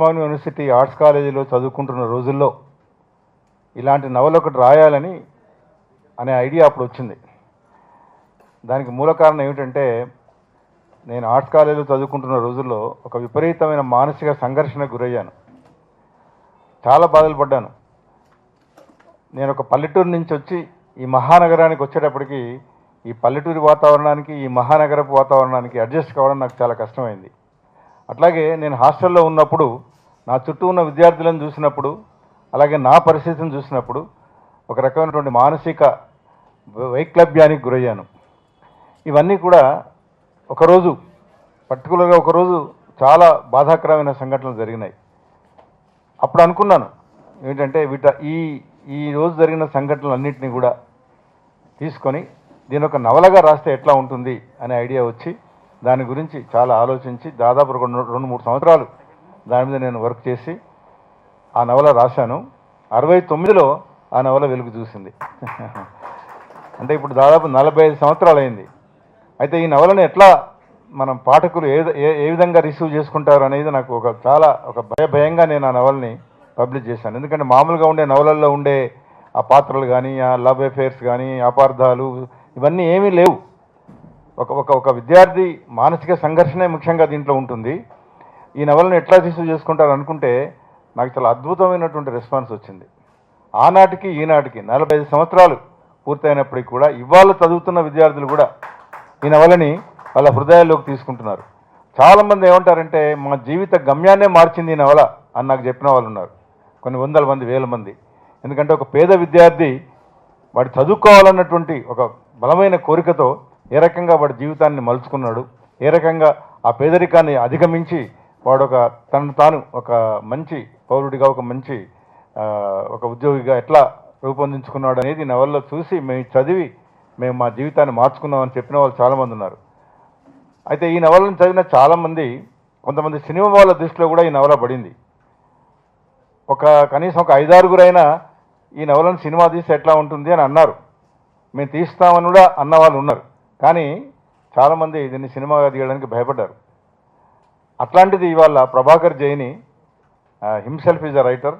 Osmania university arts కాలేజీలో చదువుకుంటున్న రోజుల్లో ఇలాంటి నవల ఒకటి రాయాలని అనే ఐడియా అప్పుడు వచ్చింది. దానికి మూల కారణం ఏమిటంటే, నేను ఆర్ట్స్ కాలేజీలో చదువుకుంటున్న రోజుల్లో ఒక విపరీతమైన మానసిక సంఘర్షణకు గురయ్యాను. చాలా బాధలు పడ్డాను. నేను ఒక పల్లెటూరు నుంచి వచ్చి ఈ మహానగరానికి వచ్చేటప్పటికి ఈ పల్లెటూరి వాతావరణానికి ఈ మహానగరపు వాతావరణానికి అడ్జస్ట్ కావడం నాకు చాలా కష్టమైంది. అట్లాగే నేను హాస్టల్లో ఉన్నప్పుడు నా చుట్టూ ఉన్న విద్యార్థులను చూసినప్పుడు, అలాగే నా పరిస్థితిని చూసినప్పుడు ఒక రకమైనటువంటి మానసిక వైక్లభ్యానికి గురయ్యాను. ఇవన్నీ కూడా ఒకరోజు పర్టికులర్గా ఒకరోజు చాలా బాధాకరమైన సంఘటనలు జరిగినాయి. అప్పుడు అనుకున్నాను ఏంటంటే ఈ రోజు జరిగిన సంఘటనలన్నింటినీ కూడా తీసుకొని దీని ఒక నవలగా రాస్తే ఎట్లా ఉంటుంది అనే ఐడియా వచ్చి దాని గురించి చాలా ఆలోచించి దాదాపు 2-3 సంవత్సరాలు దాని మీద నేను వర్క్ చేసి ఆ నవల రాశాను. 69లో ఆ నవల వెలుగు చూసింది. అంటే ఇప్పుడు దాదాపు 45 సంవత్సరాలు అయింది. అయితే ఈ నవలను ఎట్లా మనం పాఠకులు ఏ విధంగా రిసీవ్ చేసుకుంటారు అనేది నాకు ఒక భయంగా నేను ఆ నవల్ని పబ్లిష్ చేశాను. ఎందుకంటే మామూలుగా ఉండే నవలల్లో ఉండే ఆ పాత్రలు కానీ, ఆ లవ్ అఫేర్స్ కానీ, అపార్థాలు ఇవన్నీ ఏమీ లేవు. ఒక విద్యార్థి మానసిక సంఘర్షణే ముఖ్యంగా దీంట్లో ఉంటుంది. ఈ నవలను ఎట్లా రిసీవ్ చేసుకుంటారు అనుకుంటే నాకు చాలా అద్భుతమైనటువంటి రెస్పాన్స్ వచ్చింది. ఆనాటికి ఈనాటికి 45 సంవత్సరాలు పూర్తయినప్పటికీ కూడా ఇవాళ చదువుతున్న విద్యార్థులు కూడా ఈ నవలని వాళ్ళ హృదయాల్లోకి తీసుకుంటున్నారు. చాలామంది ఏమంటారంటే, మా జీవిత గమ్యాన్నే మార్చింది ఈ నవల అని నాకు చెప్పిన వాళ్ళు ఉన్నారు. కొన్ని వందల మంది, వేల మంది. ఎందుకంటే ఒక పేద విద్యార్థి వాడు చదువుకోవాలన్నటువంటి ఒక బలమైన కోరికతో ఏ రకంగా వాడి జీవితాన్ని మలుచుకున్నాడు, ఏ రకంగా ఆ పేదరికాన్ని అధిగమించి వాడు తనను తాను ఒక మంచి పౌరుడిగా, ఒక మంచి ఒక ఉద్యోగిగా ఎట్లా రూపొందించుకున్నాడు అనేది నవల్లో చూసి మేము మా జీవితాన్ని మార్చుకున్నామని చెప్పిన వాళ్ళు చాలామంది ఉన్నారు. అయితే ఈ నవలను చదివిన చాలామంది, కొంతమంది సినిమా వాళ్ళ దృష్టిలో కూడా ఈ నవల పడింది. కనీసం ఒక 5-6 ఈ నవలను సినిమా తీస్తే ఎట్లా ఉంటుంది అని అన్నారు. మేము తీస్తామని కూడా అన్న వాళ్ళు ఉన్నారు. కానీ చాలామంది దీన్ని సినిమాగా తీయడానికి భయపడ్డారు. అట్లాంటిది ఇవాళ Prabhakar Jaini himself is a writer.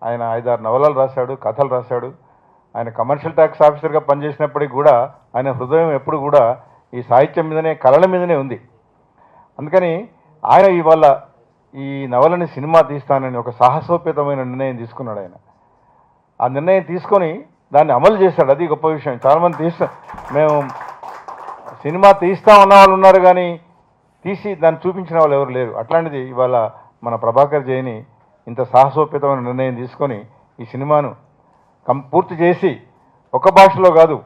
ఆయన 5-6 నవలలు రాశాడు, కథలు రాశాడు. ఆయన కమర్షియల్ ట్యాక్స్ ఆఫీసర్గా పనిచేసినప్పటికీ కూడా ఆయన హృదయం ఎప్పుడు కూడా ఈ సాహిత్యం మీదనే, కళల మీదనే ఉంది. అందుకని ఆయన ఇవాళ ఈ నవలని సినిమా తీస్తానని ఒక సాహసోపేతమైన నిర్ణయం తీసుకున్నాడు. ఆయన ఆ నిర్ణయం తీసుకొని దాన్ని అమలు చేశాడు. అది గొప్ప విషయం. చాలామంది మేము సినిమా తీస్తామన్న వాళ్ళు ఉన్నారు, కానీ తీసి దాన్ని చూపించిన వాళ్ళు ఎవరు లేరు. అట్లాంటిది ఇవాళ మన ప్రభాకర్ జైని ఇంత సాహసోపేతమైన నిర్ణయం తీసుకొని ఈ సినిమాను పూర్తి చేసి ఒక భాషలో కాదు,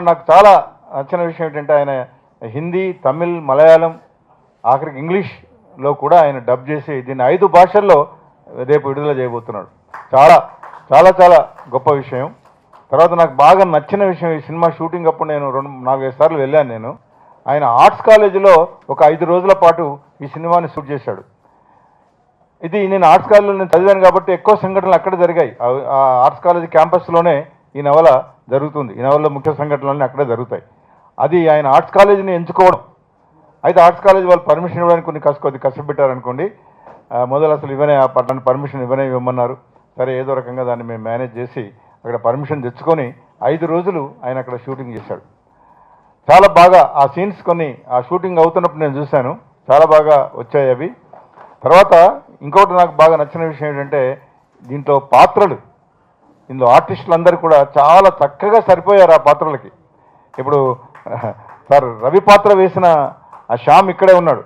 నాకు చాలా నచ్చిన విషయం ఏంటంటే ఆయన హిందీ, తమిళ్, మలయాళం, ఆఖరికి ఇంగ్లీష్లో కూడా ఆయన డబ్ చేసి దీన్ని 5 భాషల్లో రేపు విడుదల చేయబోతున్నాడు. చాలా చాలా చాలా గొప్ప విషయం. తర్వాత నాకు బాగా నచ్చిన విషయం, ఈ సినిమా షూటింగ్ అప్పుడు నేను 4-5 సార్లు వెళ్ళాను. ఆయన ఆర్ట్స్ కాలేజీలో ఒక 5 రోజుల పాటు ఈ సినిమాని షూట్ చేశాడు. ఇది నేను ఆర్ట్స్ కాలేజీలో నేను చదివాను కాబట్టి ఎక్కువ సంఘటనలు అక్కడే జరిగాయి. ఆ ఆర్ట్స్ కాలేజీ క్యాంపస్లోనే ఈ నవల జరుగుతుంది. ఈ నవలలో ముఖ్య సంఘటనలన్నీ అక్కడే జరుగుతాయి. అది ఆయన ఆర్ట్స్ కాలేజీని ఎంచుకోవడం. అయితే ఆర్ట్స్ కాలేజీ వాళ్ళు పర్మిషన్ ఇవ్వడానికి కొద్ది కష్టపెట్టారనుకోండి. మొదలు అసలు పట్టణ పర్మిషన్ ఇవ్వమన్నారు. సరే, ఏదో రకంగా దాన్ని మేము మేనేజ్ చేసి అక్కడ పర్మిషన్ తెచ్చుకొని 5 రోజులు ఆయన అక్కడ షూటింగ్ చేశాడు. చాలా బాగా ఆ సీన్స్ ఆ షూటింగ్ అవుతున్నప్పుడు నేను చూశాను. చాలా బాగా వచ్చాయి అవి. తర్వాత ఇంకొకటి నాకు బాగా నచ్చిన విషయం ఏంటంటే, దీంట్లో పాత్రలు, ఇందులో ఆర్టిస్టులు అందరూ కూడా చాలా చక్కగా సరిపోయారు ఆ పాత్రలకి. ఇప్పుడు సార్ రవి పాత్ర వేసిన ఆ శ్యామ్ ఇక్కడే ఉన్నాడు.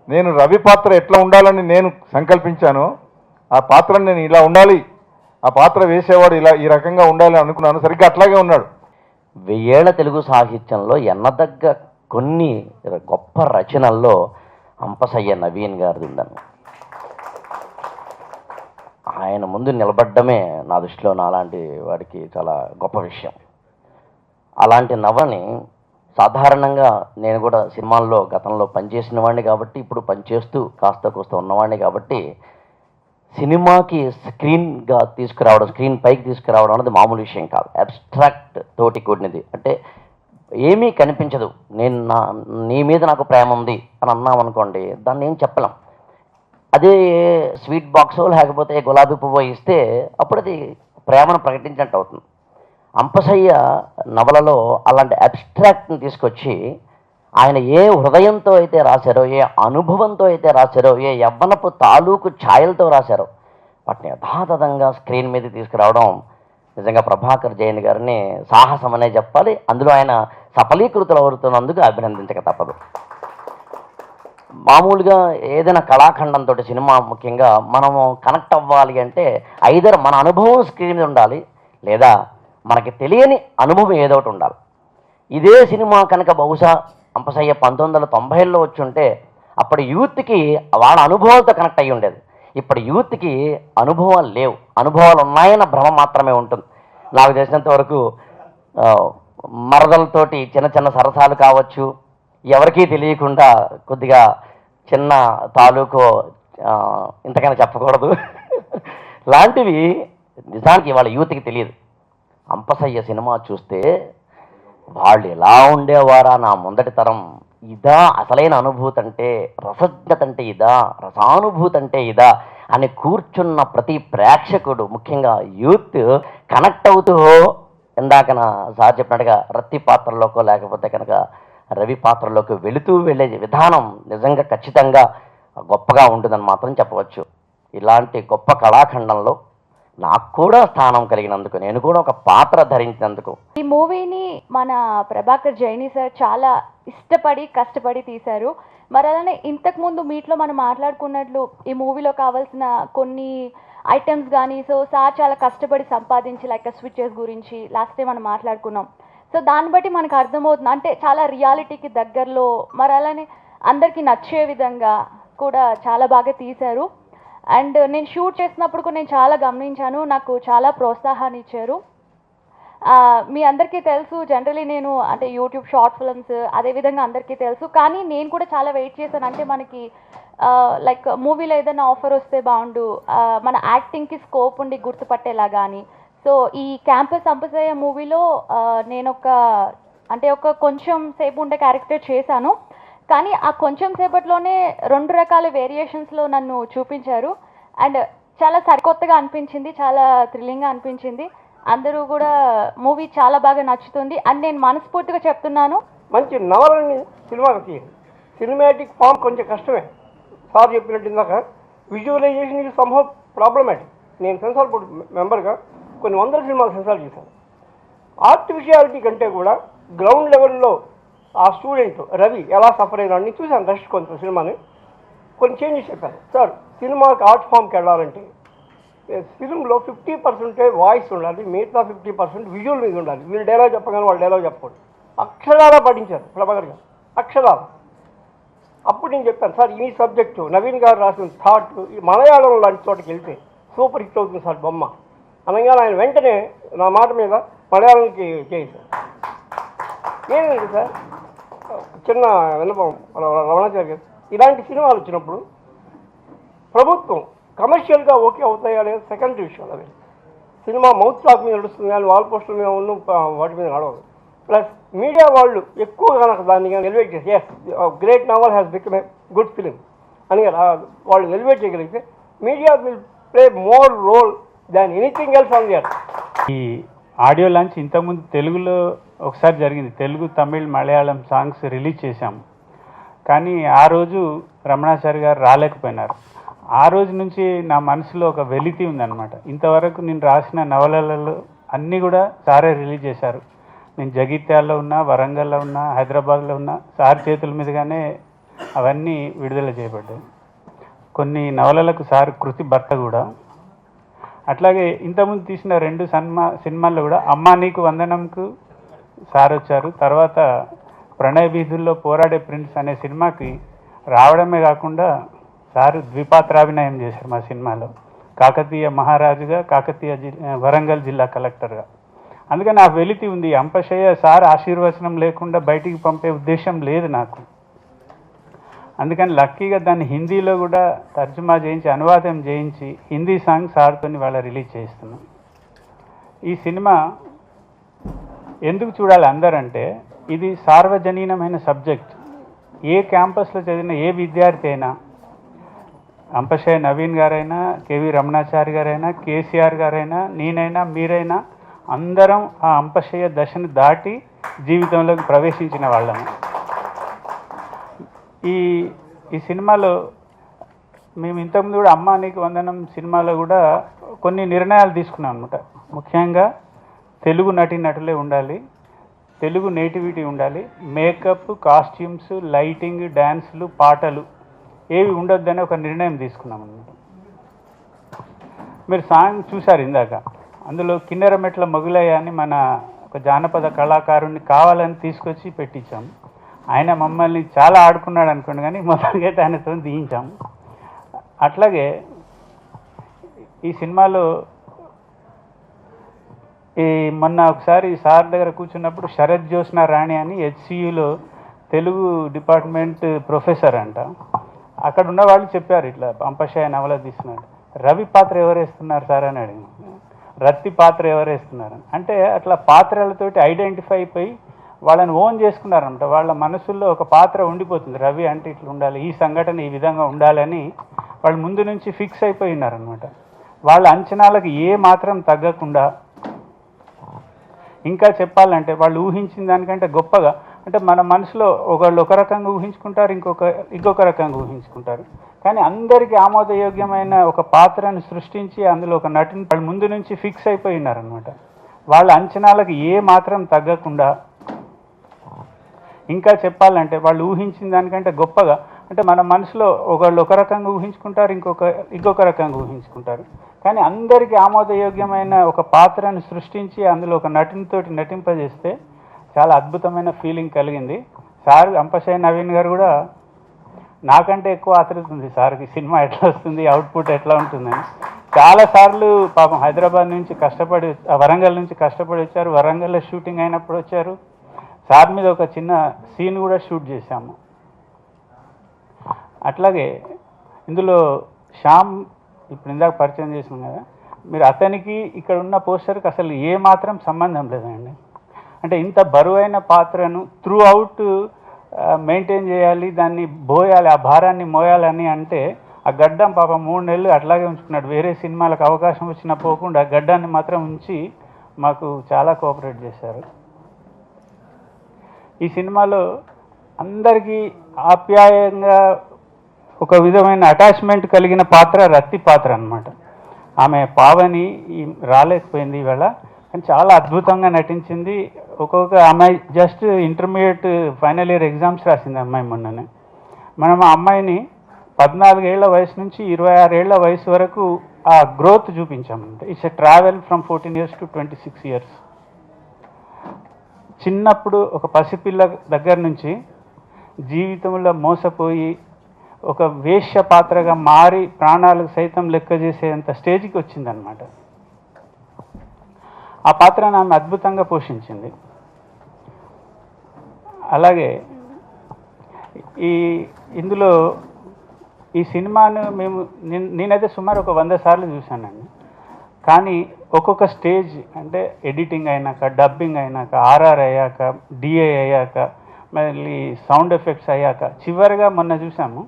నేను రవి పాత్ర ఎట్లా ఉండాలని నేను సంకల్పించానో ఆ పాత్రను నేను ఇలా ఉండాలి, ఆ పాత్ర వేసేవాడు ఈ రకంగా ఉండాలి అనుకున్నాను. సరిగ్గా అట్లాగే ఉన్నాడు. 1000 ఏళ్ల తెలుగు సాహిత్యంలో ఎన్నదగ్గ కొన్ని గొప్ప రచనల్లో అంపశయ్య నవీన్ గారిది ఉందన్న. ఆయన ముందు నిలబడ్డమే నా దృష్టిలో నాలాంటి వాడికి చాలా గొప్ప విషయం. అలాంటి నవని సాధారణంగా నేను కూడా సినిమాల్లో గతంలో పనిచేసిన వాడిని కాబట్టి, ఇప్పుడు పనిచేస్తూ కాస్త కూస్త ఉన్నవాడిని కాబట్టి, సినిమాకి స్క్రీన్గా తీసుకురావడం, స్క్రీన్ పైకి తీసుకురావడం అనేది మామూలు విషయం కాదు. అబ్స్ట్రాక్ట్ తోటి కూడినది. అంటే ఏమీ కనిపించదు. నీ మీద నాకు ప్రేమ ఉంది అని అన్నామనుకోండి, దాన్ని ఏం చెప్పలేం. అదే స్వీట్ బాక్సో లేకపోతే గులాబీ పువ్వు ఇస్తే అప్పుడు అది ప్రేమను ప్రకటించినట్టు అవుతుంది. అంపశయ్య నవలలో అలాంటి అబ్స్ట్రాక్ట్ని తీసుకొచ్చి ఆయన ఏ హృదయంతో అయితే రాశారో, ఏ అనుభవంతో అయితే రాశారో, ఏ యవ్వనపు తాలూకు ఛాయలతో రాశారో వాటిని యథాతథంగా స్క్రీన్ మీద తీసుకురావడం నిజంగా ప్రభాకర్ జైన్ గారిని సాహసం అనే చెప్పాలి. అందులో ఆయన సఫలీకృతులు అవుతున్నందుకు అభినందించక తప్పదు. మామూలుగా ఏదైనా కళాఖండంతో సినిమా ముఖ్యంగా మనము కనెక్ట్ అవ్వాలి అంటే ఐదర్ మన అనుభవం స్క్రీన్ మీద ఉండాలి, లేదా మనకి తెలియని అనుభవం ఏదో ఒకటి ఉండాలి. ఇదే సినిమా కనుక బహుశా అంపశయ్య 1990లో వచ్చి ఉంటే అప్పటి యూత్కి వాళ్ళ అనుభవాలతో కనెక్ట్ అయ్యి ఉండేది. ఇప్పుడు యూత్కి అనుభవాలు లేవు, అనుభవాలు ఉన్నాయన్న భ్రమ మాత్రమే ఉంటుంది. నాకు తెలిసినంత వరకు మరదలతోటి చిన్న చిన్న సరసాలు కావచ్చు, ఎవరికీ తెలియకుండా కొద్దిగా చిన్న తాలూకు ఇంతకైనా చెప్పకూడదు లాంటివి నిజానికి వాళ్ళ యూత్కి తెలియదు. అంపశయ్య సినిమా చూస్తే వాళ్ళు ఎలా ఉండేవారా నా ముందటి తరం, ఇదా అసలైన అనుభూతి అంటే, రసజ్ఞత అంటే ఇదా, రసానుభూతి అంటే ఇదా అని కూర్చున్న ప్రతి ప్రేక్షకుడు ముఖ్యంగా యూత్ కనెక్ట్ అవుతూ ఇందాకన సార్ చెప్పినట్టుగా రత్తి పాత్రలోకో లేకపోతే కనుక రవి పాత్రలోకి వెళుతూ వెళ్ళే విధానం నిజంగా ఖచ్చితంగా గొప్పగా ఉంటుందని మాత్రం చెప్పవచ్చు. ఇలాంటి గొప్ప కళాఖండంలో నాకు కూడా స్థానం కలిగినందుకు, నేను కూడా ఒక పాత్ర ధరించినందుకు. ఈ మూవీని మన ప్రభాకర్ జైని సార్ చాలా ఇష్టపడి కష్టపడి తీశారు. మరి అలానే ఇంతకుముందు మీట్లో మనం మాట్లాడుకున్నట్లు ఈ మూవీలో కావాల్సిన కొన్ని ఐటమ్స్ కానీ సార్ చాలా కష్టపడి సంపాదించి లైక్ స్విచెస్ గురించి లాస్ట్ టైం మనం మాట్లాడుకున్నాం. దాన్ని బట్టి మనకు అర్థమవుతుంది అంటే చాలా రియాలిటీకి దగ్గరలో, మరి అలానే అందరికీ నచ్చే విధంగా కూడా చాలా బాగా తీశారు. అండ్ నేను షూట్ చేసినప్పుడు కూడా నేను చాలా గమనించాను, నాకు చాలా ప్రోత్సాహాన్ని ఇచ్చారు. మీ అందరికీ తెలుసు జనరలీ నేను అంటే యూట్యూబ్ షార్ట్ ఫిల్మ్స్ అదేవిధంగా అందరికీ తెలుసు, కానీ నేను కూడా చాలా వెయిట్ చేశాను. అంటే మనకి లైక్ మూవీలో ఏదైనా ఆఫర్ వస్తే బాగుండు, మన యాక్టింగ్కి స్కోప్ ఉండి గుర్తుపట్టేలా కానీ. ఈ క్యాంపస్ అంపశయ్య మూవీలో నేను ఒక కొంచెం సేపు ఉండే క్యారెక్టర్ చేశాను, కానీ ఆ కొంచెం సేపట్లోనే 2 రకాల వేరియేషన్స్లో నన్ను చూపించారు. అండ్ చాలా సరికొత్తగా అనిపించింది, చాలా థ్రిల్లింగ్గా అనిపించింది. అందరూ కూడా మూవీ చాలా బాగా నచ్చుతుంది. అండ్ నేను మనస్ఫూర్తిగా చెప్తున్నాను, మంచి నవలని సినిమాకి తీయండి. సినిమాటిక్ ఫామ్ కొంచెం కష్టమే, సార్ చెప్పినట్టు ఇందాక విజువలైజేషన్ ఇది సంభవ ప్రాబ్లమాటిక్. నేను సెన్సార్ బోర్డు మెంబర్గా కొన్ని 100 సినిమాలు సెన్సార్ చేశాను. ఆర్టిఫిషియాలిటీ కంటే కూడా గ్రౌండ్ లెవెల్లో ఆ స్టూడెంట్ రవి ఎలా సఫర్ అయినాడని చూశాను. రెస్ట్ కొంచెం సినిమాని కొన్ని చేంజెస్ చెప్పాను. సార్ సినిమాకి ఆర్ట్ ఫామ్కి వెళ్ళాలంటే ఫిల్మ్లో 50% వాయిస్ ఉండాలి, మిగతా 50% విజువల్ మీద ఉండాలి. వీళ్ళు డైలాగ్ చెప్పగానే వాళ్ళు డైలాగ్ చెప్పకూడదు. అక్షరాలా పఠించారు ప్రభాకర్ గారు, అక్షరాలు. అప్పుడు నేను చెప్పాను, సార్ ఈ సబ్జెక్టు నవీన్ గారు రాసిన థాట్ మలయాళం లాంటి చోటకి వెళ్తే సూపర్ హిట్ అవుతుంది సార్ బొమ్మ అనగానే ఆయన వెంటనే నా మాట మీద మలయాళంకి చేశారు. ఏంటండి సార్ చిన్న విన్నపం రమణాచారి గారు, ఇలాంటి సినిమాలు వచ్చినప్పుడు ప్రభుత్వం కమర్షియల్గా ఓకే అవుతాయా లేదా సెకండరీ విషయాలు. అవి సినిమా మౌత్ టాక్ మీద నడుస్తుంది కానీ వాల్ పోస్టర్ మీద ఉన్న వాటి మీద నడవదు. ప్లస్ మీడియా వాళ్ళు ఎక్కువ కనుక దాన్ని కానీ ఎలివేట్ చేసి as great novel has become a good film అని వాళ్ళు ఎలివేట్ చేయగలిగితే media will play more role than anything else on the earth. ఈ ఆడియో లాంచ్ ఇంతకుముందు తెలుగులో ఒకసారి జరిగింది, తెలుగు తమిళ్ మలయాళం సాంగ్స్ రిలీజ్ చేశాము. కానీ ఆ రోజు రమణాచారి గారు రాలేకపోయినారు. ఆ రోజు నుంచి నా మనసులో ఒక వెలితి ఉందన్నమాట. ఇంతవరకు నేను రాసిన నవలలలో అన్నీ కూడా సారే రిలీజ్ చేశారు. నేను జగిత్యాల్లో ఉన్నా, వరంగల్లో ఉన్నా, హైదరాబాద్లో ఉన్నా సార్ చేతుల మీదుగానే అవన్నీ విడుదల చేయబడ్డాయి. కొన్ని నవలలకు సార్ కృతి భర్త కూడా. అట్లాగే ఇంతకుముందు తీసిన 2 సినిమాల్లో కూడా అమ్మా నీకు వందనంకు సార్ వచ్చారు. తర్వాత ప్రణయ వీధుల్లో పోరాడే ప్రిన్స్ అనే సినిమాకి రావడమే కాకుండా సార్ ద్విపాత్రాభినయం చేశారు మా సినిమాలో. కాకతీయ మహారాజుగా, కాకతీయ వరంగల్ జిల్లా కలెక్టర్గా. అందుకని ఆ వెలితి ఉంది. అంపశయ్య సార్ ఆశీర్వచనం లేకుండా బయటికి పంపే ఉద్దేశం లేదు నాకు. అందుకని లక్కీగా దాన్ని హిందీలో కూడా తర్జుమా చేయించి, అనువాదం చేయించి హిందీ సాంగ్ సార్తో వాళ్ళ రిలీజ్ చేస్తున్నాం. ఈ సినిమా ఎందుకు చూడాలి అందరంటే, ఇది సార్వజనీనమైన సబ్జెక్ట్. ఏ క్యాంపస్లో చదివిన ఏ విద్యార్థి అయినా అంపశయ్య నవీన్ గారైనా, కేవి రమణాచారి గారైనా, కేసీఆర్ గారైనా, నేనైనా, మీరైనా అందరం ఆ అంపశయ్య దశను దాటి జీవితంలోకి ప్రవేశించిన వాళ్ళము. ఈ సినిమాలో మేము ఇంతకుముందు కూడా అమ్మా నీకు వందనం సినిమాలో కూడా కొన్ని నిర్ణయాలు తీసుకున్నాం అనమాట. ముఖ్యంగా తెలుగు నటులే ఉండాలి, తెలుగు నేటివిటీ ఉండాలి, మేకప్, కాస్ట్యూమ్స్, లైటింగ్, డ్యాన్సులు, పాటలు ఏవి ఉండొద్దని ఒక నిర్ణయం తీసుకున్నాం అనమాట. మీరు సాంగ్ చూశారు ఇందాక, అందులో కిన్నెరమెట్ల మొగులయ్య అని మన ఒక జానపద కళాకారుణ్ణి కావాలని తీసుకొచ్చి పెట్టించాము. ఆయన మమ్మల్ని చాలా ఆడుకున్నాడు అనుకోండి, కానీ మొదటికైతే ఆయనతో దించాము. అట్లాగే ఈ సినిమాలో మొన్న ఒకసారి సార్ దగ్గర కూర్చున్నప్పుడు శరత్ జ్యోత్స్న రాణి అని హెచ్సియులో తెలుగు డిపార్ట్మెంట్ ప్రొఫెసర్ అంట, అక్కడ ఉన్న వాళ్ళు చెప్పారు ఇట్లా అంపశయ్య నవల తీస్తున్నారు, రవి పాత్ర ఎవరు వేస్తున్నారు సార్ అని అడిగాను. రత్తి పాత్ర ఎవరు వేస్తున్నారు అంటే అట్లా పాత్రలతోటి ఐడెంటిఫై అయిపోయి వాళ్ళని ఓన్ చేసుకున్నారనమాట. వాళ్ళ మనసుల్లో ఒక పాత్ర ఉండిపోతుంది, రవి అంటే ఇట్లా ఉండాలి, ఈ సంఘటన ఈ విధంగా ఉండాలని వాళ్ళు ముందు నుంచి ఫిక్స్ అయిపోయి ఉన్నారనమాట. వాళ్ళ అంచనాలకు ఏ మాత్రం తగ్గకుండా, ఇంకా చెప్పాలంటే వాళ్ళు ఊహించిన దానికంటే గొప్పగా, అంటే మన మనసులో ఒకళ్ళు ఒక రకంగా ఊహించుకుంటారు, ఇంకొక రకంగా ఊహించుకుంటారు, కానీ అందరికీ ఆమోదయోగ్యమైన ఒక పాత్రను సృష్టించి అందులో ఒక నటుని వాళ్ళు ముందు నుంచి ఫిక్స్ అయిపోయి ఉన్నారనమాట. వాళ్ళ అంచనాలకు ఏ మాత్రం తగ్గకుండా, ఇంకా చెప్పాలంటే వాళ్ళు ఊహించిన దానికంటే గొప్పగా, అంటే మన మనసులో ఒకళ్ళు ఒక రకంగా ఊహించుకుంటారు, ఇంకొక రకంగా ఊహించుకుంటారు, కానీ అందరికీ ఆమోదయోగ్యమైన ఒక పాత్రను సృష్టించి అందులో ఒక నటునితోటి నటింపజేస్తే చాలా అద్భుతమైన ఫీలింగ్ కలిగింది. సార్ అంపశయ్య నవీన్ గారు కూడా నాకంటే ఎక్కువ ఆతృతుంది సార్కి సినిమా ఎట్లా వస్తుంది, అవుట్పుట్ ఎట్లా ఉంటుందని. చాలాసార్లు పాపం హైదరాబాద్ నుంచి కష్టపడి, వరంగల్ నుంచి కష్టపడి వచ్చారు, వరంగల్లో షూటింగ్ అయినప్పుడు వచ్చారు. సార్ మీద ఒక చిన్న సీన్ కూడా షూట్ చేశాము. అట్లాగే ఇందులో శ్యామ్ ఇప్పుడు ఇందాక పరిచయం చేసినాం కదా, మీరు అతనికి ఇక్కడ ఉన్న పోస్టర్కి అసలు ఏ మాత్రం సంబంధం లేదండి. అంటే ఇంత బరువైన పాత్రను త్రూ అవుట్ మెయింటైన్ చేయాలి, దాన్ని బోయాలి, ఆ భారాన్ని మోయాలని అంటే ఆ గడ్డం పాపం 3 నెలలు అట్లాగే ఉంచుకున్నాడు. వేరే సినిమాలకు అవకాశం వచ్చినా పోకుండా గడ్డాన్ని మాత్రం ఉంచి మాకు చాలా కోఆపరేట్ చేశారు. ఈ సినిమాలో అందరికీ ఆప్యాయంగా ఒక విధమైన అటాచ్మెంట్ కలిగిన పాత్ర రత్తి పాత్ర అన్నమాట. ఆమె పావని రాలేకపోయింది ఇవాళ, కానీ చాలా అద్భుతంగా నటించింది. ఒక్కొక్క అమ్మాయి just intermediate final year exams రాసింది అమ్మాయి మొన్ననే. మనం ఆ అమ్మాయిని 14 ఏళ్ల వయసు నుంచి 26 ఏళ్ల వయసు వరకు ఆ గ్రోత్ చూపించామంటే it's a travel from 14 years to 26 years. చిన్నప్పుడు ఒక పసిపిల్ల దగ్గర నుంచి జీవితంలో మోసపోయి ఒక వేశ్య పాత్రగా మారి ప్రాణాలకు సైతం లెక్క చేసేంత స్టేజ్కి వచ్చిందనమాట. ఆ పాత్రను ఆమె అద్భుతంగా పోషించింది. అలాగే ఇందులో ఈ సినిమాను నేనైతే సుమారు ఒక 100 సార్లు చూశానండి. కానీ ఒక్కొక్క స్టేజ్ అంటే ఎడిటింగ్ అయినాక, డబ్బింగ్ అయినాక, ఆర్ఆర్ అయ్యాక, డిఏ అయ్యాక, మళ్ళీ సౌండ్ ఎఫెక్ట్స్ అయ్యాక, చివరిగా మొన్న చూసాము.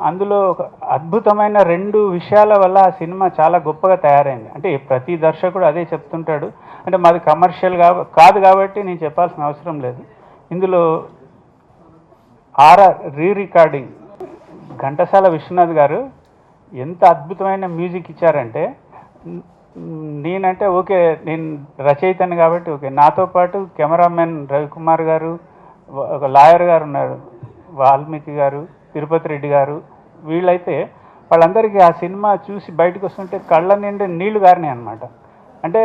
అందులో ఒక అద్భుతమైన 2 విషయాల వల్ల ఆ సినిమా చాలా గొప్పగా తయారైంది. అంటే ప్రతి దర్శకుడు అదే చెప్తుంటాడు, అంటే మాది కమర్షియల్ కాదు కాబట్టి నేను చెప్పాల్సిన అవసరం లేదు. ఇందులో ఆర్ఆర్ రికార్డింగ్ ఘంటసాల విశ్వనాథ్ గారు ఎంత అద్భుతమైన మ్యూజిక్ ఇచ్చారంటే, నేనంటే ఓకే నేను రచయితని కాబట్టి ఓకే, నాతో పాటు కెమెరామెన్ రవికుమార్ గారు, ఒక లాయర్ గారు ఉన్నారు వాల్మీకి గారు, తిరుపతి రెడ్డి గారు, వీళ్ళైతే వాళ్ళందరికీ ఆ సినిమా చూసి బయటకు వస్తుంటే కళ్ళ నిండా నీళ్లు గారినాయి అనమాట. అంటే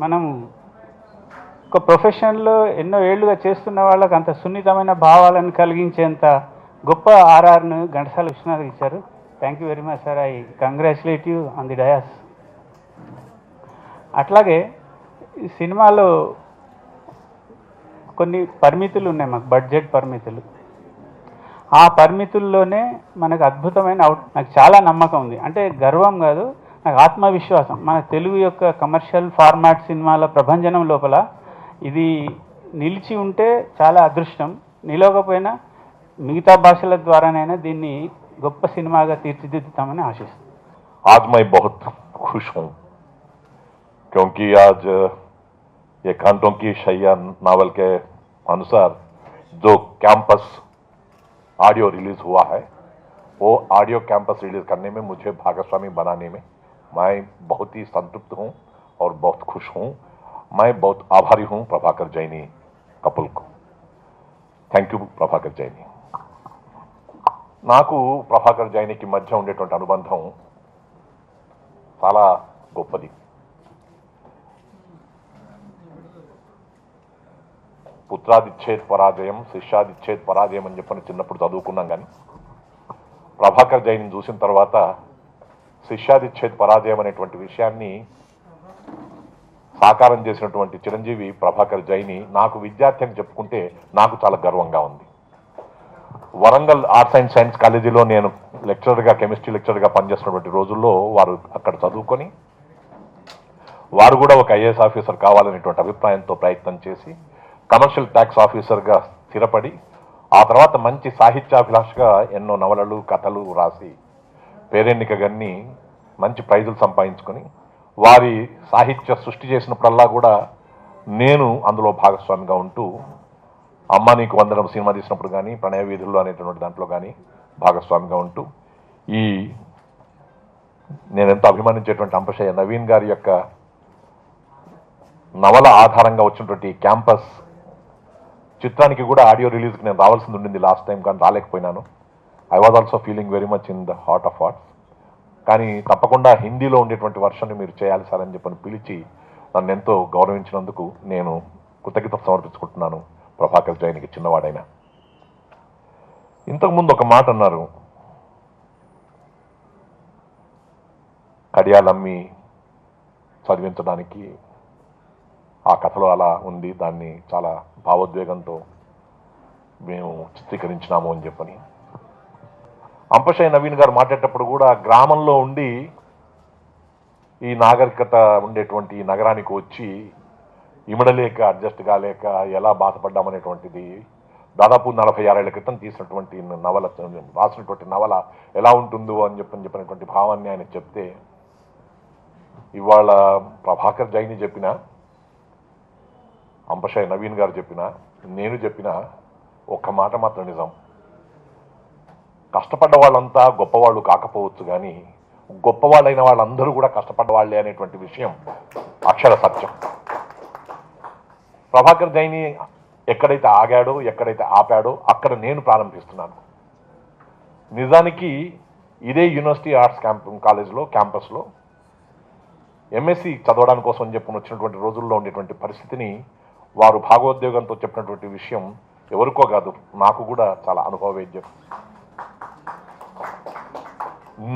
మనం ఒక ప్రొఫెషన్లో ఎన్నో ఏళ్ళుగా చేస్తున్న వాళ్ళకి అంత సున్నితమైన భావాలను కలిగించేంత గొప్ప ఆర్ఆర్ను ఘంటసాల విశ్వనాథ్ ఇచ్చారు. Thank you very much sir, I congratulate you on the dais. అట్లాగే ఈ సినిమాలో కొన్ని పరిమితులు ఉన్నాయి, మాకు బడ్జెట్ పరిమితులు. ఆ పరిమితుల్లోనే మనకు అద్భుతమైన నాకు చాలా నమ్మకం ఉంది, అంటే గర్వం కాదు, నాకు ఆత్మవిశ్వాసం. మన తెలుగు యొక్క కమర్షియల్ ఫార్మాట్ సినిమాల ప్రభంజనం లోపల ఇది నిలిచి ఉంటే చాలా అదృష్టం, నిలవకపోయినా మిగతా భాషల ద్వారానైనా దీన్ని గొప్ప సినిమాగా తీర్చిదిద్దుతామని ఆశిస్తున్నాను. आज मैं बहुत खुश हूँ क्योंकि आज ये कांटों की शैया नावल के अनुसार जो कैंपस ऑडियो रिलीज हुआ है, वो ऑडियो कैंपस रिलीज करने में मुझे भागस्वामी बनाने में मैं बहुत ही संतुष्ट हूँ और बहुत खुश हूँ. मैं बहुत आभारी हूँ प्रभाकर जैनी कपल को. Thank you Prabhakar Jaini. నాకు ప్రభాకర్ జైనికి మధ్య ఉండేటువంటి అనుబంధం చాలా గొప్పది. పుత్రాదిచ్ఛేద్ పరాజయం, శిష్యాదిచ్ఛేద్ పరాజయం అని చెప్పని చిన్నప్పుడు చదువుకున్నాం. కానీ ప్రభాకర్ జైని చూసిన తర్వాత శిష్యాదిచ్ఛేద్ పరాజయం అనేటువంటి విషయాన్ని సాకారం చేసినటువంటి చిరంజీవి ప్రభాకర్ జైని నాకు విద్యార్థి అని చెప్పుకుంటే నాకు చాలా గర్వంగా ఉంది. వరంగల్ ఆర్ట్స్ అండ్ సైన్స్ కాలేజీలో నేను లెక్చరర్గా, కెమిస్ట్రీ లెక్చరర్గా పనిచేస్తున్నటువంటి రోజుల్లో వారు అక్కడ చదువుకొని వారు కూడా ఒక ఐఏఎస్ ఆఫీసర్ కావాలనేటువంటి అభిప్రాయంతో ప్రయత్నం చేసి కమర్షియల్ ట్యాక్స్ ఆఫీసర్గా స్థిరపడి ఆ తర్వాత మంచి సాహిత్యాభిలాషగా ఎన్నో నవలలు, కథలు రాసి పేరెన్నిక గన్ని మంచి ప్రైజులు సంపాదించుకొని వారి సాహిత్య సృష్టి చేసినప్పుడల్లా కూడా నేను అందులో భాగస్వామిగా ఉంటూ అమ్మ నీకు వందనం సినిమా తీసినప్పుడు కానీ, ప్రణయ వీధుల్లో అనేటువంటి దాంట్లో కానీ భాగస్వామిగా ఉంటూ ఈ నేను ఎంతో అభిమానించేటువంటి అంపశయ్య నవీన్ గారి యొక్క నవల ఆధారంగా వచ్చినటువంటి క్యాంపస్ చిత్రానికి కూడా ఆడియో రిలీజ్కి నేను రావాల్సింది ఉండింది లాస్ట్ టైం, కానీ రాలేకపోయినాను. I was also feeling very much in the heart of hearts. కానీ తప్పకుండా హిందీలో ఉండేటువంటి వర్షన్ని మీరు చేయాలి సార్ అని చెప్పని పిలిచి నన్ను ఎంతో గౌరవించినందుకు నేను కృతజ్ఞత సమర్పించుకుంటున్నాను ప్రభాకర్ జైనికి, చిన్నవాడైనా. ఇంతకుముందు ఒక మాట అన్నారు, కడియాలమ్మి చదివించడానికి ఆ కథలో అలా ఉంది, దాన్ని చాలా భావోద్వేగంతో మేము చిత్రీకరించినాము అని చెప్పని. అంపశయ్య నవీన్ గారు మాట్లాడేటప్పుడు కూడా గ్రామంలో ఉండి ఈ నాగరికత ఉండేటువంటి నగరానికి వచ్చి ఇమడలేక, అడ్జస్ట్ కాలేక ఎలా బాధపడ్డామనేటువంటిది దాదాపు 46 ఏళ్ల క్రితం తీసినటువంటి నవల, రాసినటువంటి నవల ఎలా ఉంటుందో అని చెప్పినటువంటి భావాన్ని ఆయన చెప్తే, ఇవాళ ప్రభాకర్ జైని చెప్పిన, అంపశయ్య నవీన్ గారు చెప్పిన, నేను చెప్పిన ఒక్క మాట మాత్రం నిజం. కష్టపడ్డ వాళ్ళంతా గొప్పవాళ్ళు కాకపోవచ్చు, కానీ గొప్పవాళ్ళైన వాళ్ళందరూ కూడా కష్టపడ్డ వాళ్ళే అనేటువంటి విషయం అక్షర సత్యం. ప్రభాకర్ జైని ఎక్కడైతే ఆగాడో, ఎక్కడైతే ఆపాడో అక్కడ నేను ప్రారంభిస్తున్నాను. నిజానికి ఇదే యూనివర్సిటీ ఆర్ట్స్ కాలేజ్లో క్యాంపస్లో ఎంఎస్సి చదవడానికి కోసం చెప్పి వచ్చినటువంటి రోజుల్లో ఉండేటువంటి పరిస్థితిని వారు భాగోద్వేగంతో చెప్పినటువంటి విషయం ఎవరికో కాదు, నాకు కూడా చాలా అనుభవవేద్యం.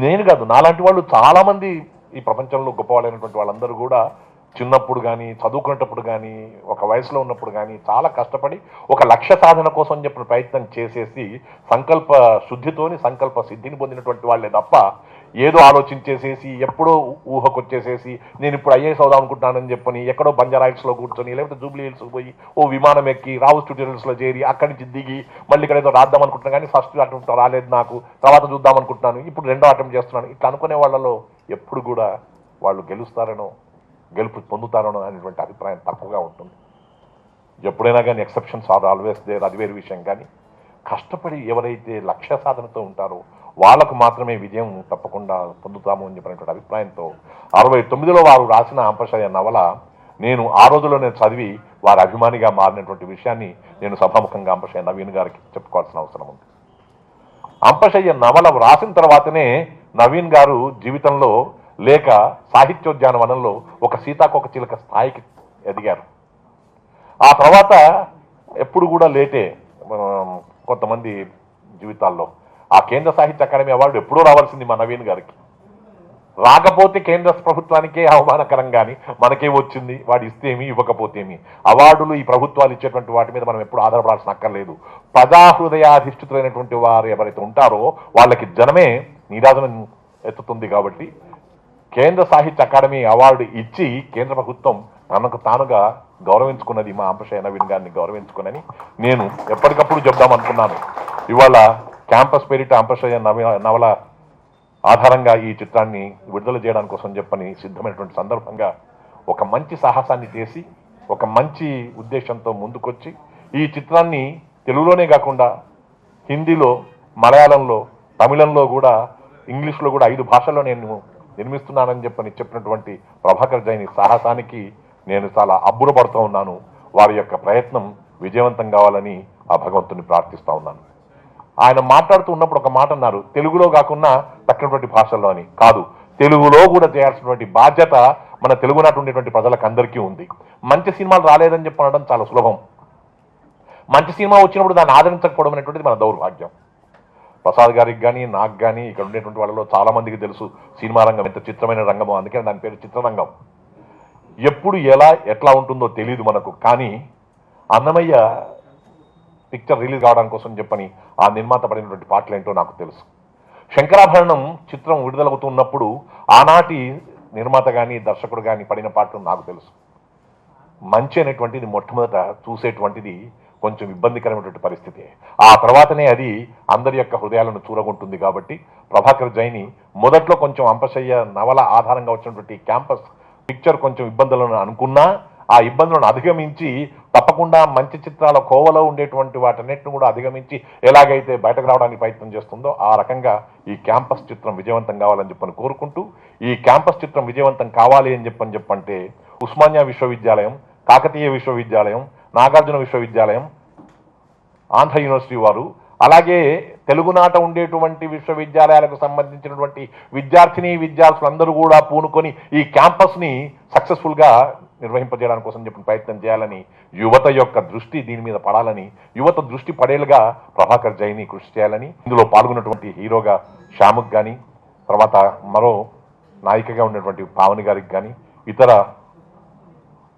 నేను కాదు, నాలాంటి వాళ్ళు చాలామంది ఈ ప్రపంచంలో గొప్పవాళ్ళైనటువంటి వాళ్ళందరూ కూడా చిన్నప్పుడు కానీ, చదువుకునేటప్పుడు కానీ, ఒక వయసులో ఉన్నప్పుడు కానీ చాలా కష్టపడి ఒక లక్ష్య సాధన కోసం చెప్పిన ప్రయత్నం చేసేసి సంకల్ప శుద్ధితోని సంకల్ప సిద్ధిని పొందినటువంటి వాళ్ళే తప్ప ఏదో ఆలోచించేసేసి ఎప్పుడో ఊహకొచ్చేసేసి నేను ఇప్పుడు ఐఏఎస్ అవుదాం అనుకుంటున్నానని చెప్పని ఎక్కడో బంజారాయిల్స్లో కూర్చొని లేకపోతే జూబ్లీ హిల్స్ పోయి ఓ విమానం ఎక్కి రావు స్టూడియోస్లో చేరి అక్కడి నుంచి దిగి మళ్ళీ ఇక్కడ ఏదో రాద్దాం అనుకుంటున్నాను, కానీ ఫస్ట్ అటెంప్ట్ రాలేదు నాకు, తర్వాత చూద్దాం అనుకుంటున్నాను, ఇప్పుడు రెండో అటెంప్ట్ చేస్తున్నాను, ఇట్లా అనుకునే వాళ్ళలో ఎప్పుడు కూడా వాళ్ళు గెలుస్తారనో గెలుపు పొందుతారనో అనేటువంటి అభిప్రాయం తక్కువగా ఉంటుంది. ఎప్పుడైనా కానీ ఎక్సెప్షన్స్ ఆర్ ఆల్వేస్ దేర్, అది వేరు విషయం. కానీ కష్టపడి ఎవరైతే లక్ష్య సాధనతో ఉంటారో వాళ్ళకు మాత్రమే విజయం తప్పకుండా పొందుతాము అని చెప్పినటువంటి అభిప్రాయంతో 69లో వారు రాసిన అంపశయ్య నవల నేను ఆ రోజుల్లోనే చదివి వారి అభిమానిగా మారినటువంటి విషయాన్ని నేను సభాముఖంగా అంపశయ్య నవీన్ గారికి చెప్పుకోవాల్సిన అవసరం ఉంది. అంపశయ్య నవల రాసిన తర్వాతనే నవీన్ గారు జీవితంలో లేక సాహిత్యోద్యానవనంలో ఒక సీతాకోక చిలుక స్థాయికి ఎదిగారు. ఆ తర్వాత ఎప్పుడు కూడా లేటే కొంతమంది జీవితాల్లో. ఆ కేంద్ర సాహిత్య అకాడమీ అవార్డు ఎప్పుడూ రావాల్సింది మా నవీన్ గారికి, రాకపోతే కేంద్ర ప్రభుత్వానికే అవమానకరం, కానీ మనకే వచ్చింది, వాడు ఇస్తేమి ఇవ్వకపోతేమి. అవార్డులు ఈ ప్రభుత్వాలు ఇచ్చేటువంటి వాటి మీద మనం ఎప్పుడు ఆధారపడాల్సిన అక్కర్లేదు. ప్రజాహృదయాధిష్ఠితులైనటువంటి వారు ఎవరైతే ఉంటారో వాళ్ళకి జనమే నీరాజనం ఎత్తుతుంది. కాబట్టి కేంద్ర సాహిత్య అకాడమీ అవార్డు ఇచ్చి కేంద్ర ప్రభుత్వం తనకు తానుగా గౌరవించుకున్నది మా అంపశయ్య నవీన్ గారిని గౌరవించుకునని నేను ఎప్పటికప్పుడు చెప్దామనుకున్నాను. ఇవాళ క్యాంపస్ పేరిట అంపశయ్య నవల ఆధారంగా ఈ చిత్రాన్ని విడుదల చేయడానికి కోసం చెప్పని సిద్ధమైనటువంటి సందర్భంగా ఒక మంచి సాహసాన్ని చేసి ఒక మంచి ఉద్దేశంతో ముందుకొచ్చి ఈ చిత్రాన్ని తెలుగులోనే కాకుండా హిందీలో, మలయాళంలో, తమిళంలో కూడా, ఇంగ్లీష్లో కూడా 5 భాషల్లో నేను నిర్మిస్తున్నానని చెప్పినటువంటి ప్రభాకర్ జైని సాహసానికి నేను చాలా అబ్బురపడుతూ ఉన్నాను. వారి యొక్క ప్రయత్నం విజయవంతం కావాలని ఆ భగవంతుని ప్రార్థిస్తూ ఉన్నాను. ఆయన మాట్లాడుతూ ఉన్నప్పుడు ఒక మాట అన్నారు, తెలుగులో కాకుండా తక్కినటువంటి భాషల్లో అని. కాదు, తెలుగులో కూడా చేయాల్సినటువంటి బాధ్యత మన తెలుగునాట ఉండేటువంటి ప్రజలకు అందరికీ ఉంది. మంచి సినిమాలు రాలేదని చెప్పడం చాలా సులభం. మంచి సినిమా వచ్చినప్పుడు దాన్ని ఆదరించకపోవడం అనేటువంటిది మన దౌర్భాగ్యం. ప్రసాద్ గారికి కానీ, నాకు కానీ, ఇక్కడ ఉండేటువంటి వాళ్ళలో చాలా మందికి తెలుసు సినిమా రంగం ఎంత చిత్రమైన రంగమో. అందుకే దాని పేరు చిత్రరంగం. ఎప్పుడు ఎట్లా ఉంటుందో తెలియదు మనకు. కానీ అన్నమయ్య పిక్చర్ రిలీజ్ కావడానికి కోసం చెప్పని ఆ నిర్మాత పడినటువంటి పాటలు ఏంటో నాకు తెలుసు. శంకరాభరణం చిత్రం విడుదలవుతున్నప్పుడు ఆనాటి నిర్మాత కానీ, దర్శకుడు కానీ పడిన పాటలు నాకు తెలుసు. మంచి అనేటువంటిది మొట్టమొదట చూసేటువంటిది కొంచెం ఇబ్బందికరమైనటువంటి పరిస్థితి. ఆ తర్వాతనే అది అందరి యొక్క హృదయాలను చూరగొంటుంది. కాబట్టి ప్రభాకర్ జైని మొదట్లో కొంచెం అంపశయ్య నవల ఆధారంగా వచ్చినటువంటి క్యాంపస్ పిక్చర్ కొంచెం ఇబ్బందులను అనుకున్నా, ఆ ఇబ్బందులను అధిగమించి తప్పకుండా మంచి చిత్రాల కోవలో ఉండేటువంటి వాటన్నిటిని కూడా అధిగమించి ఎలాగైతే బయటకు రావడానికి ప్రయత్నం చేస్తుందో ఆ రకంగా ఈ క్యాంపస్ చిత్రం విజయవంతం కావాలని చెప్పని కోరుకుంటూ, ఈ క్యాంపస్ చిత్రం విజయవంతం కావాలి అని చెప్పంటే ఉస్మానియా విశ్వవిద్యాలయం, కాకతీయ విశ్వవిద్యాలయం, నాగార్జున విశ్వవిద్యాలయం, ఆంధ్ర యూనివర్సిటీ వారు, అలాగే తెలుగునాట ఉండేటువంటి విశ్వవిద్యాలయాలకు సంబంధించినటువంటి విద్యార్థులందరూ కూడా పూనుకొని ఈ క్యాంపస్ని సక్సెస్ఫుల్గా నిర్వహింపజేయడానికి కోసం చెప్పిన ప్రయత్నం చేయాలని, యువత యొక్క దృష్టి దీని మీద పడాలని, యువత దృష్టి పడేలుగా ప్రభాకర్ జైని కృషి చేయాలని, ఇందులో పాల్గొన్నటువంటి హీరోగా శ్యాముక్ కానీ, తర్వాత మరో నాయికగా ఉన్నటువంటి పావని గారికి కానీ, ఇతర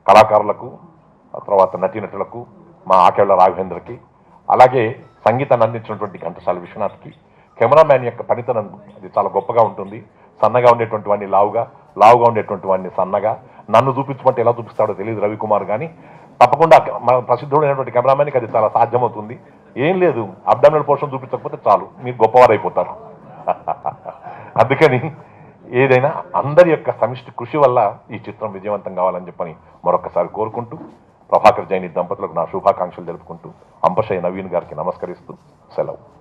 కళాకారులకు, తర్వాత నటీనటులకు, మా ఆకేళ్ల రాఘవేంద్రకి, అలాగే సంగీతాన్ని అందించినటువంటి ఘంటసాల విశ్వనాథ్కి, కెమెరామ్యాన్ యొక్క పనితనం అది చాలా గొప్పగా ఉంటుంది. సన్నగా ఉండేటువంటి వాడిని లావుగా ఉండేటువంటి వాడిని సన్నగా, నన్ను చూపించమంటే ఎలా చూపిస్తాడో తెలియదు రవికుమార్. కానీ తప్పకుండా మన ప్రసిద్ధుడైనటువంటి కెమెరామ్యాన్కి అది చాలా సాధ్యమవుతుంది. ఏం లేదు, అబ్డామినల్ పోర్షన్ చూపించకపోతే చాలు, మీరు గొప్పవారైపోతారు. అందుకని ఏదైనా అందరి యొక్క సమిష్టి కృషి వల్ల ఈ చిత్రం విజయవంతం కావాలని చెప్పని మరొకసారి కోరుకుంటూ, ప్రభాకర్ జైని దంపతులకు నా శుభాకాంక్షలు తెలుపుకుంటూ, అంపశయ్య నవీన్ గారికి నమస్కరిస్తూ సెలవు.